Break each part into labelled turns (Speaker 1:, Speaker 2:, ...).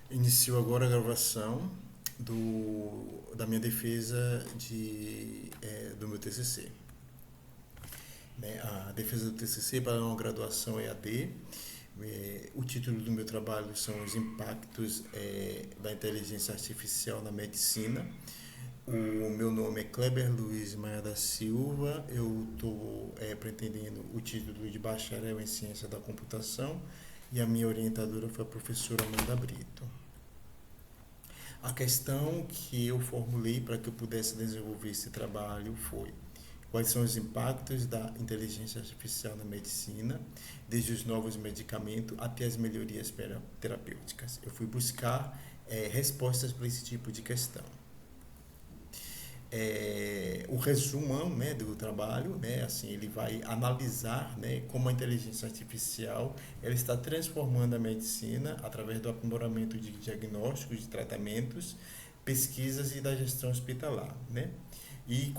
Speaker 1: Iniciou agora a gravação da minha defesa do meu TCC. Né? A defesa do TCC para uma graduação EAD. O título do meu trabalho são os impactos da inteligência artificial na medicina. O meu nome é Kleber Luiz Maia da Silva. Eu estou pretendendo o título de bacharel em ciência da computação e a minha orientadora foi a professora Amanda Brito. A questão que eu formulei para que eu pudesse desenvolver esse trabalho foi: quais são os impactos da inteligência artificial na medicina, desde os novos medicamentos até as melhorias terapêuticas. Eu fui buscar respostas para esse tipo de questão. O resumão, né, do trabalho, né, assim, ele vai analisar, né, como a inteligência artificial ela está transformando a medicina através do aprimoramento de diagnósticos, de tratamentos, pesquisas e da gestão hospitalar, né? E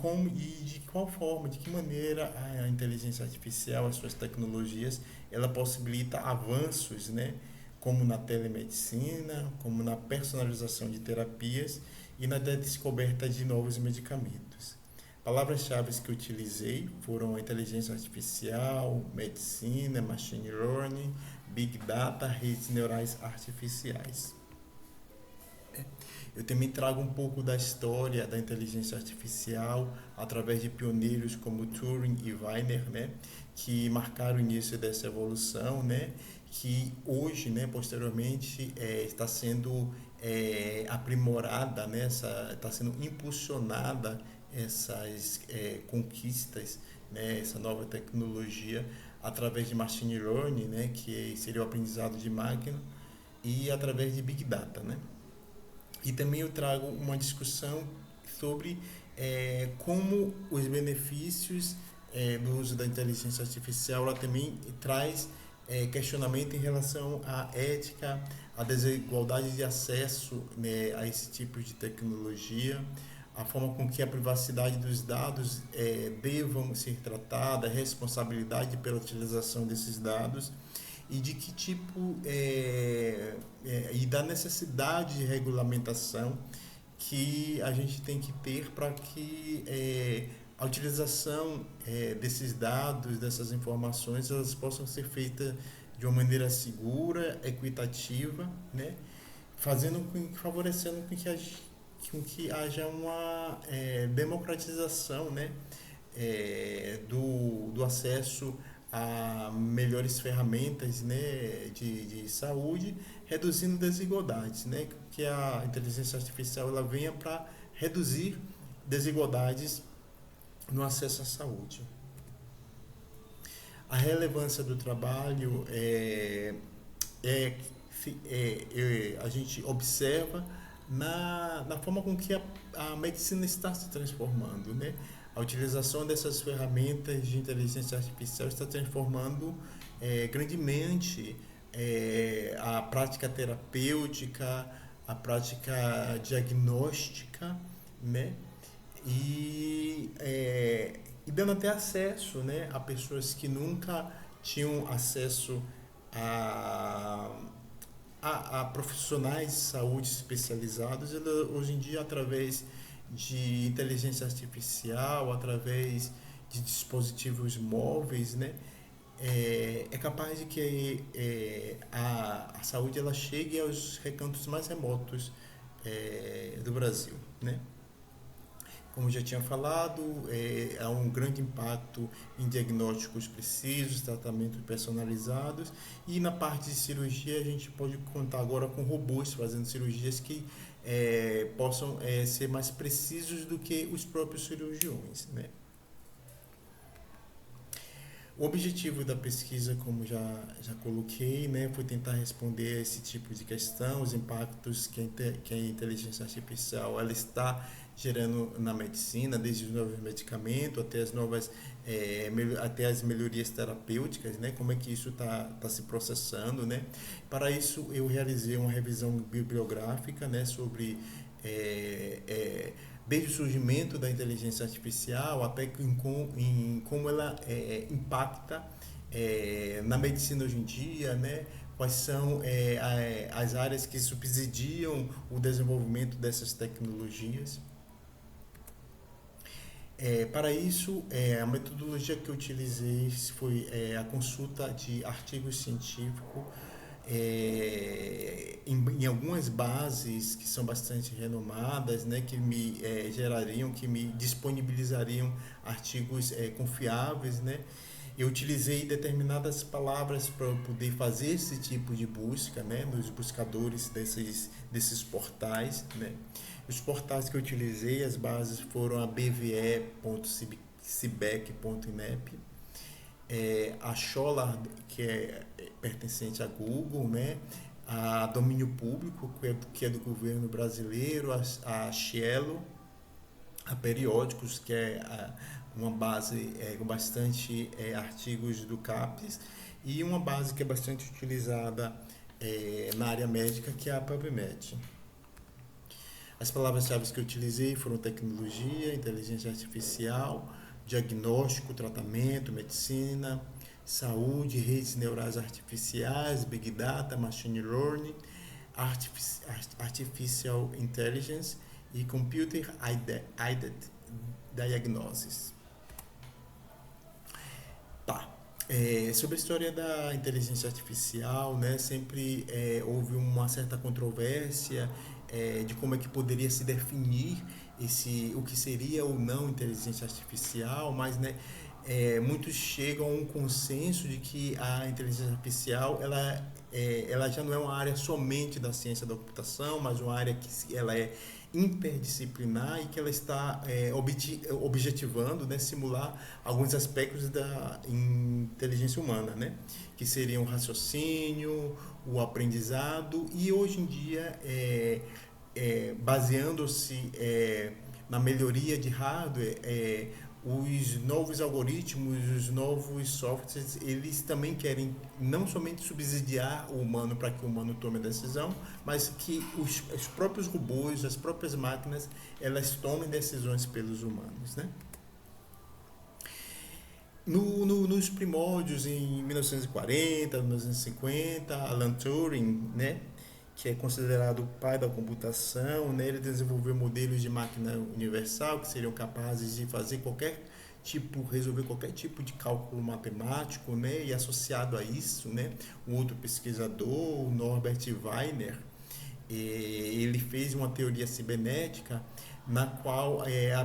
Speaker 1: de qual forma, de que maneira a inteligência artificial, as suas tecnologias, ela possibilita avanços, né, como na telemedicina, como na personalização de terapias e na descoberta de novos medicamentos. Palavras-chave que eu utilizei foram a inteligência artificial, medicina, machine learning, big data, redes neurais artificiais. Eu também trago um pouco da história da inteligência artificial através de pioneiros como Turing e Wiener, né, que marcaram o início dessa evolução, né, que hoje, né, posteriormente, está sendo aprimorada, né, está sendo impulsionada essas conquistas, né, essa nova tecnologia através de machine learning, né, que seria o aprendizado de máquina, e através de big data, né. E também eu trago uma discussão sobre como os benefícios do uso da inteligência artificial ela também traz questionamento em relação à ética, à desigualdade de acesso, né, a esse tipo de tecnologia, a forma com que a privacidade dos dados devam ser tratada, a responsabilidade pela utilização desses dados e de que tipo e da necessidade de regulamentação que a gente tem que ter para que a utilização desses dados, dessas informações, elas possam ser feitas de uma maneira segura, equitativa, né? Favorecendo com que haja uma democratização, né? Do acesso a melhores ferramentas, né, de saúde, reduzindo desigualdades, né, que a inteligência artificial ela venha para reduzir desigualdades no acesso à saúde. A relevância do trabalho é, a gente observa na forma com que a medicina está se transformando, né? A utilização dessas ferramentas de inteligência artificial está transformando grandemente a prática terapêutica, a prática diagnóstica, né? E dando até acesso, né, a pessoas que nunca tinham acesso a, a profissionais de saúde especializados, hoje em dia, através de inteligência artificial, através de dispositivos móveis, né, é capaz de que a saúde ela chegue aos recantos mais remotos do Brasil, né? Como já tinha falado, há um grande impacto em diagnósticos precisos, tratamentos personalizados e na parte de cirurgia a gente pode contar agora com robôs fazendo cirurgias que possam ser mais precisos do que os próprios cirurgiões, né? O objetivo da pesquisa, como já coloquei, né, foi tentar responder a esse tipo de questão, os impactos que a inteligência artificial ela está gerando na medicina, desde os novos medicamentos até as novas, até as melhorias terapêuticas, né, como é que isso está se processando, né. Para isso, eu realizei uma revisão bibliográfica, né, sobre desde o surgimento da inteligência artificial até em como ela impacta na medicina hoje em dia, né? quais são as áreas que subsidiam o desenvolvimento dessas tecnologias. Para isso, a metodologia que eu utilizei foi a consulta de artigos científicos em algumas bases que são bastante renomadas, né, que me gerariam, que me disponibilizariam artigos confiáveis, né. Eu utilizei determinadas palavras para poder fazer esse tipo de busca, né, nos buscadores desses portais, né. Os portais que eu utilizei, as bases foram a bve.cibec.inep, a Scholar, que é pertencente a Google, né? A Domínio Público, que é do governo brasileiro, a Cielo, a Periódicos, que é uma base com bastante artigos do CAPES, e uma base que é bastante utilizada na área médica, que é a PubMed. As palavras-chave que eu utilizei foram tecnologia, inteligência artificial, diagnóstico, tratamento, medicina, saúde, redes neurais artificiais, big data, machine learning, artificial intelligence e computer aided diagnosis. Tá. Sobre a história da inteligência artificial, né, sempre houve uma certa controvérsia de como é que poderia se definir o que seria ou não inteligência artificial, mas, né, muitos chegam a um consenso de que a inteligência artificial ela já não é uma área somente da ciência da computação, mas uma área que ela é interdisciplinar e que ela está objetivando, né, simular alguns aspectos da inteligência humana, né, que seriam o raciocínio, o aprendizado e hoje em dia baseando-se na melhoria de hardware, os novos algoritmos, os novos softwares, eles também querem não somente subsidiar o humano para que o humano tome a decisão, mas que os próprios robôs, as próprias máquinas, elas tomem decisões pelos humanos, né? Nos primórdios, em 1940, 1950, Alan Turing, né, que é considerado o pai da computação, né, ele desenvolveu modelos de máquina universal que seriam capazes de fazer resolver qualquer tipo de cálculo matemático, né, e associado a isso, né, um outro pesquisador, o Norbert Wiener, ele fez uma teoria cibernética na qual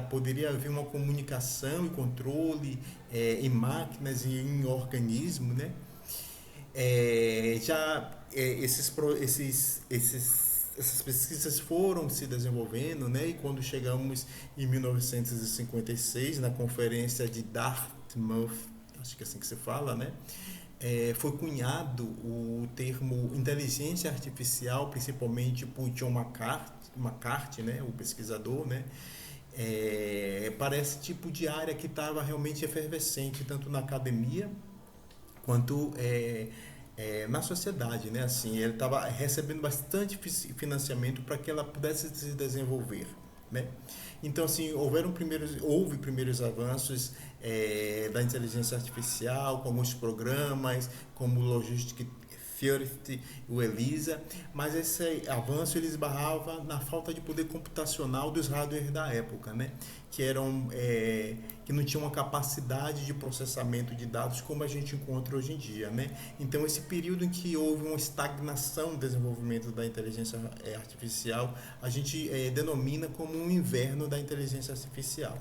Speaker 1: poderia haver uma comunicação e controle em máquinas e em organismos, né? Essas pesquisas foram se desenvolvendo, né? E quando chegamos em 1956, na conferência de Dartmouth, acho que é assim que se fala, né? Foi cunhado o termo inteligência artificial, principalmente por John McCarthy, né, o pesquisador, né, para esse tipo de área que estava realmente efervescente, tanto na academia quanto na sociedade, né? Assim, ele estava recebendo bastante financiamento para que ela pudesse se desenvolver, né? Então, assim, houve primeiros avanços da inteligência artificial, com alguns programas, como o Logistic Theory, o ELISA, mas esse avanço ele esbarrava na falta de poder computacional dos hardware da época, né? Que não tinham uma capacidade de processamento de dados como a gente encontra hoje em dia, né? Então, esse período em que houve uma estagnação no desenvolvimento da inteligência artificial, a gente denomina como um inverno da inteligência artificial,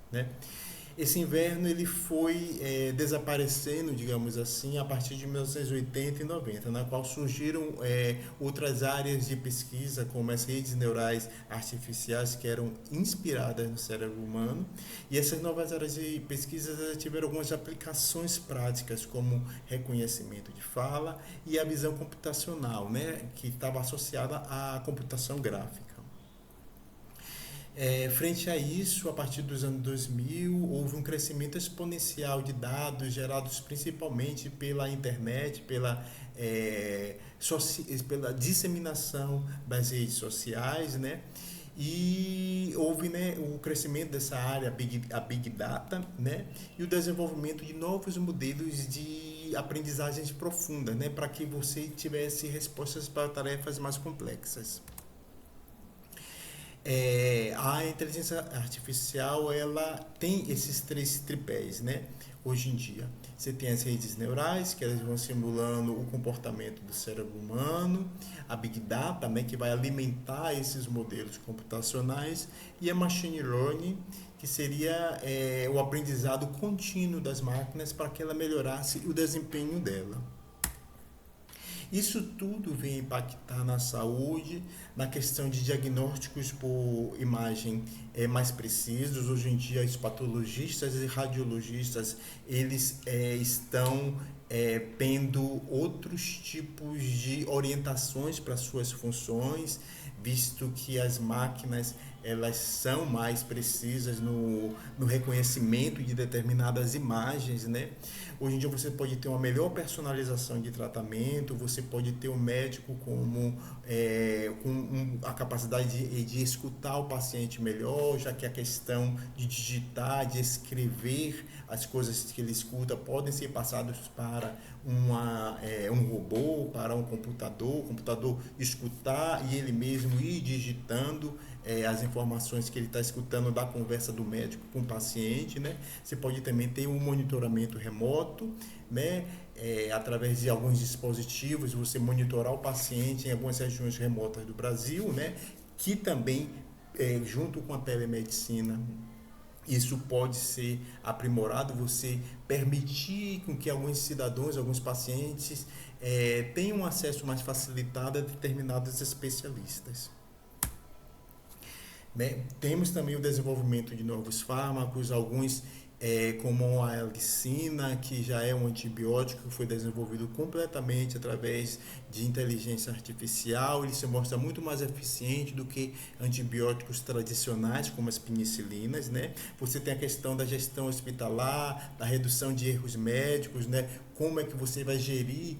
Speaker 1: né? Esse inverno ele foi desaparecendo, digamos assim, a partir de 1980 e 90, na qual surgiram outras áreas de pesquisa, como as redes neurais artificiais, que eram inspiradas no cérebro humano. E essas novas áreas de pesquisa tiveram algumas aplicações práticas, como reconhecimento de fala e a visão computacional, né, que estava associada à computação gráfica. Frente a isso, a partir dos anos 2000, houve um crescimento exponencial de dados gerados principalmente pela internet, pela disseminação das redes sociais, né? E houve, né, o crescimento dessa área, a Big Data, né? E o desenvolvimento de novos modelos de de aprendizagens profundas, né, para que você tivesse respostas para tarefas mais complexas. A inteligência artificial, ela tem esses três tripés, né? Hoje em dia, você tem as redes neurais, que elas vão simulando o comportamento do cérebro humano, a Big Data, né, que vai alimentar esses modelos computacionais, e a Machine Learning, que seria o aprendizado contínuo das máquinas para que ela melhorasse o desempenho dela. Isso tudo vem impactar na saúde, na questão de diagnósticos por imagem mais precisos. Hoje em dia, os patologistas e radiologistas, eles estão tendo outros tipos de orientações para suas funções, visto que as máquinas elas são mais precisas no reconhecimento de determinadas imagens, né? Hoje em dia você pode ter uma melhor personalização de tratamento, você pode ter um médico com a capacidade de escutar o paciente melhor, já que a questão de digitar, de escrever as coisas que ele escuta podem ser passadas para um robô, para um computador, o computador escutar e ele mesmo ir digitando as informações que ele está escutando da conversa do médico com o paciente, né? Você pode também ter um monitoramento remoto, né? Através de alguns dispositivos, você monitorar o paciente em algumas regiões remotas do Brasil, né? Que também, junto com a telemedicina, isso pode ser aprimorado, você permitir com que alguns cidadãos, alguns pacientes tenham um acesso mais facilitado a determinados especialistas. Né? Temos também o desenvolvimento de novos fármacos, alguns como a alicina, que já é um antibiótico que foi desenvolvido completamente através de inteligência artificial. Ele se mostra muito mais eficiente do que antibióticos tradicionais, como as penicilinas, né? Você tem a questão da gestão hospitalar, da redução de erros médicos, né? Como é que você vai gerir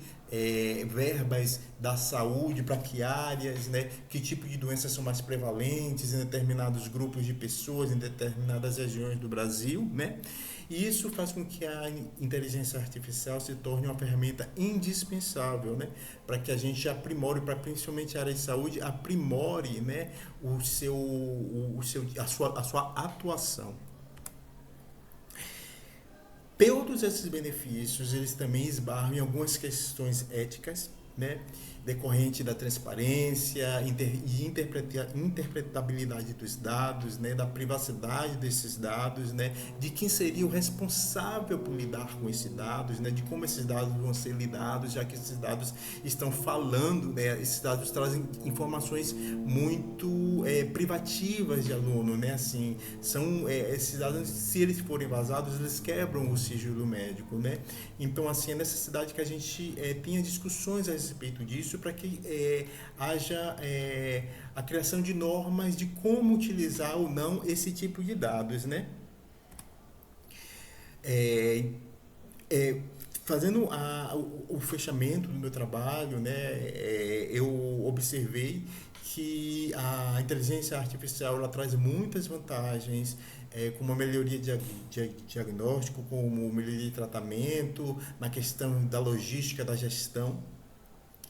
Speaker 1: verbas da saúde, para que áreas, né? Que tipo de doenças são mais prevalentes em determinados grupos de pessoas, em determinadas regiões do Brasil, né? E isso faz com que a inteligência artificial se torne uma ferramenta indispensável, né? Para que a gente aprimore, para principalmente a área de saúde, aprimore, né? A sua atuação. Todos esses benefícios, eles também esbarram em algumas questões éticas, né? Decorrente da transparência e interpretabilidade dos dados, né? Da privacidade desses dados, né? De quem seria o responsável por lidar com esses dados, né? De como esses dados vão ser lidados, já que esses dados estão falando, né? Esses dados trazem informações muito privativas de aluno, né? Assim, são esses dados, se eles forem vazados, eles quebram o sigilo médico, né? Então, assim, é necessidade que a gente tenha discussões a respeito disso para que haja a criação de normas de como utilizar ou não esse tipo de dados, né? Fazendo o fechamento do meu trabalho, né, eu observei que a inteligência artificial ela traz muitas vantagens, como a melhoria de diagnóstico, como melhoria de tratamento, na questão da logística, da gestão,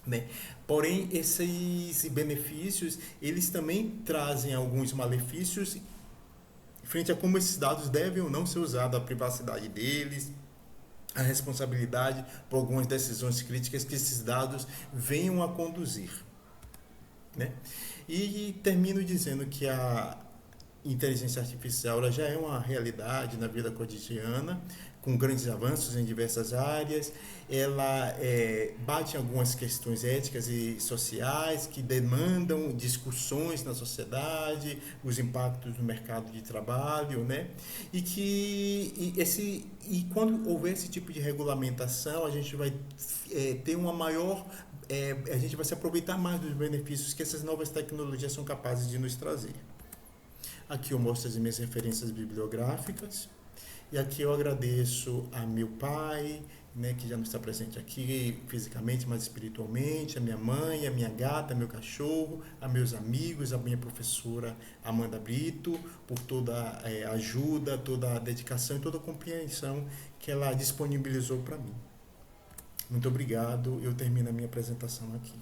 Speaker 1: né? Porém, esses benefícios, eles também trazem alguns malefícios frente a como esses dados devem ou não ser usados, a privacidade deles, a responsabilidade por algumas decisões críticas que esses dados venham a conduzir, né? E termino dizendo que a inteligência artificial ela já é uma realidade na vida cotidiana, com grandes avanços em diversas áreas. Ela bate em algumas questões éticas e sociais que demandam discussões na sociedade, os impactos no mercado de trabalho, né? E quando houver esse tipo de regulamentação, a gente vai ter uma maior a gente vai se aproveitar mais dos benefícios que essas novas tecnologias são capazes de nos trazer. Aqui eu mostro as minhas referências bibliográficas. E aqui eu agradeço a meu pai, né, que já não está presente aqui fisicamente, mas espiritualmente, a minha mãe, a minha gata, meu cachorro, a meus amigos, a minha professora Amanda Brito, por toda a ajuda, toda a dedicação e toda a compreensão que ela disponibilizou para mim. Muito obrigado. Eu termino a minha apresentação aqui.